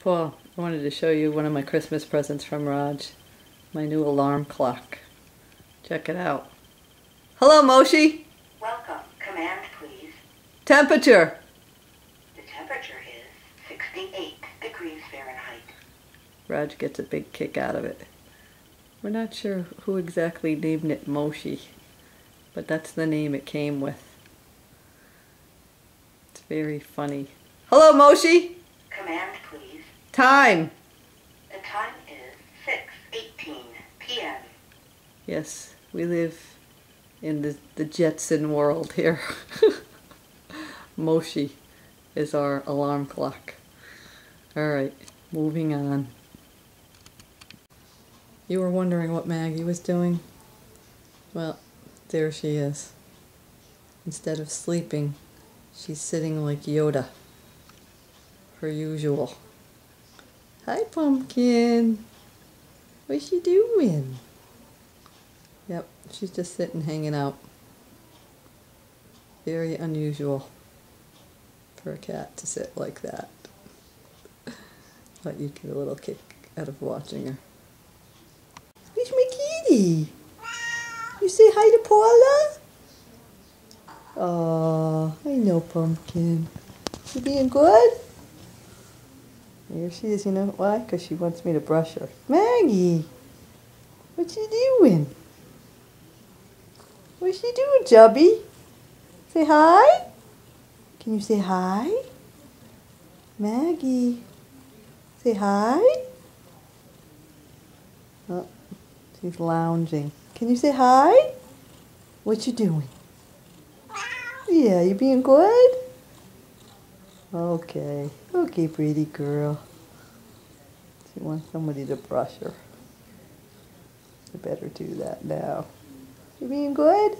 Paul, I wanted to show you one of my Christmas presents from Raj. My new alarm clock. Check it out. Hello, Moshi. Welcome. Command, please. Temperature. The temperature is 68 degrees Fahrenheit. Raj gets a big kick out of it. We're not sure who exactly named it Moshi, but that's the name it came with. It's very funny. Hello, Moshi. Command, please. Time. The time is 6:18 p.m. Yes, we live in the Jetson world here. Moshi is our alarm clock. Alright, moving on. You were wondering what Maggie was doing? Well, there she is. Instead of sleeping, she's sitting like Yoda. Per usual. Hi, Pumpkin. What's she doing? Yep, she's just sitting hanging out. Very unusual for a cat to sit like that. But you get a little kick out of watching her. Where's my kitty? You say hi to Paula? Oh, I know, Pumpkin. You being good? Here she is, you know why? Because she wants me to brush her. Maggie! What you doing? What's she doing, Chubby? Say hi? Can you say hi? Maggie. Say hi? Oh, she's lounging. Can you say hi? What you doing? Yeah, you being good? Okay. Okay, pretty girl. She wants somebody to brush her. I better do that now. You being good?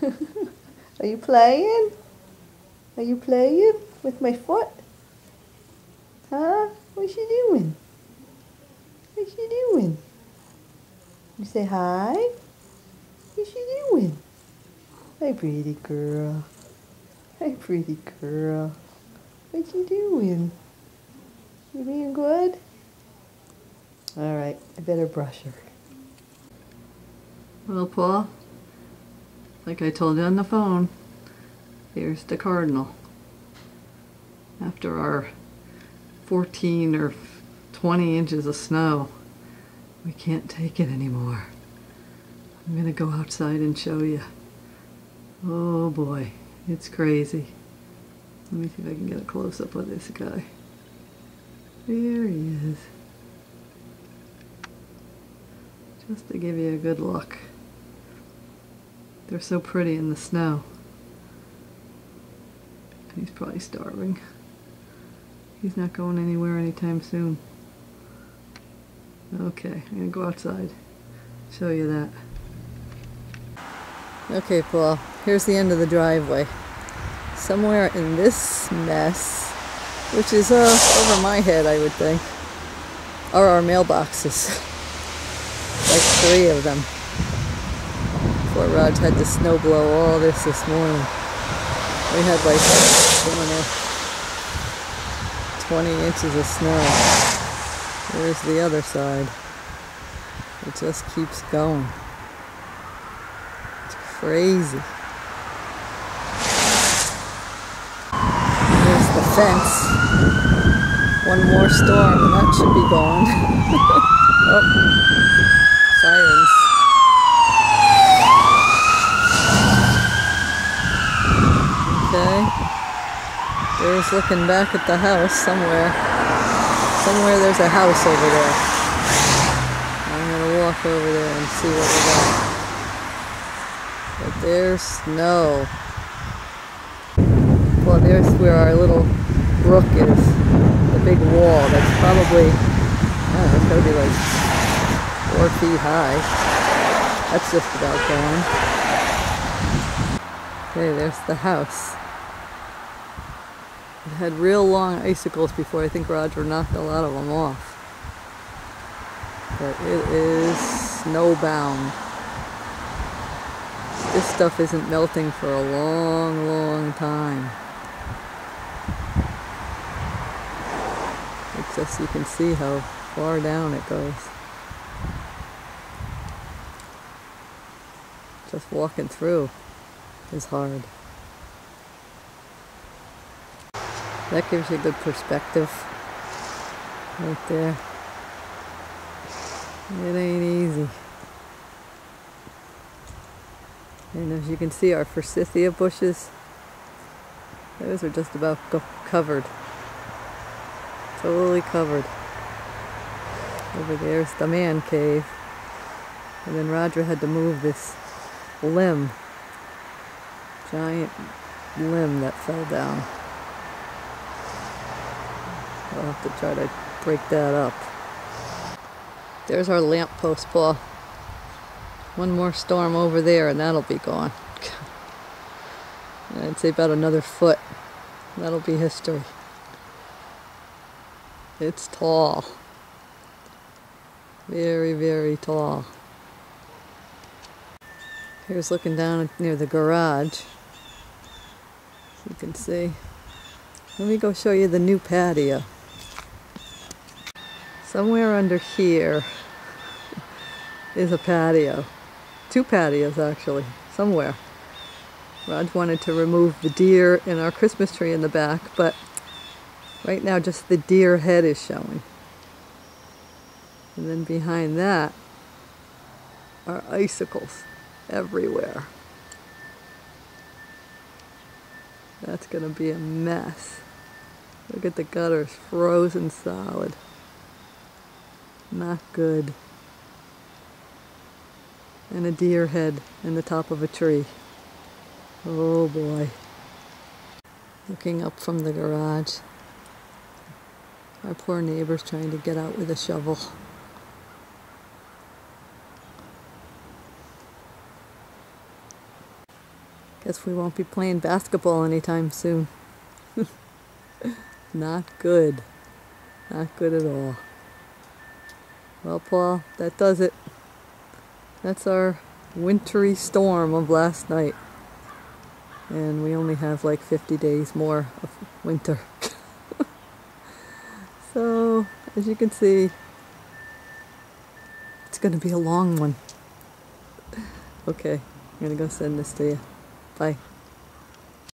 Are you playing? Are you playing with my foot? Huh? What's she doing? What's she doing? You say hi? What's she doing? Hi, pretty girl. Hi, pretty girl. What you doing? You being good? Alright, I better brush her. Well, Paul, like I told you on the phone, here's the cardinal. After our 14 or 20 inches of snow, we can't take it anymore. I'm gonna go outside and show you. Oh boy, it's crazy. Let me see if I can get a close-up of this guy. There he is. Just to give you a good look. They're so pretty in the snow. He's probably starving. He's not going anywhere anytime soon. Okay, I'm gonna go outside. Show you that. Okay, Paul, here's the end of the driveway. Somewhere in this mess, which is over my head, I would think, are our mailboxes. Like 3 of them. Poor Raj had to snow blow all this morning. We had like 20 inches of snow. Here's the other side. It just keeps going. It's crazy. There's the fence. One more storm and that should be gone. Oh, sirens. Okay. There's looking back at the house somewhere. Somewhere there's a house over there. I'm gonna walk over there and see what we got. But there's snow. Well, there's where our little brook is. The big wall that's probably, I don't know, it's gotta be like 4 feet high. That's just about gone. Okay, there's the house. It had real long icicles before. I think Roger knocked a lot of them off. But it is snowbound. This stuff isn't melting for a long, long time. Just so you can see how far down it goes. Just walking through is hard. That gives you good perspective right there. It ain't easy. And as you can see, our forsythia bushes, those are just about covered. Totally covered. Over there's the man cave. And then Roger had to move this limb, giant limb that fell down. I'll have to try to break that up. There's our lamppost, Paul. One more storm over there and that'll be gone. I'd say about another foot. That'll be history. It's tall. Very, very tall. Here's looking down near the garage. So you can see. Let me go show you the new patio. Somewhere under here is a patio. Two patios actually, somewhere. Raj wanted to remove the deer and our Christmas tree in the back, but right now just the deer head is showing. And then behind that are icicles everywhere. That's gonna be a mess. Look at the gutters, frozen solid. Not good. And a deer head in the top of a tree. Oh boy. Looking up from the garage. Our poor neighbor's trying to get out with a shovel. Guess we won't be playing basketball anytime soon. Not good. Not good at all. Well, Paul, that does it. That's our wintry storm of last night. And we only have like 50 days more of winter. So, as you can see, it's going to be a long one. Okay, I'm going to go send this to you. Bye.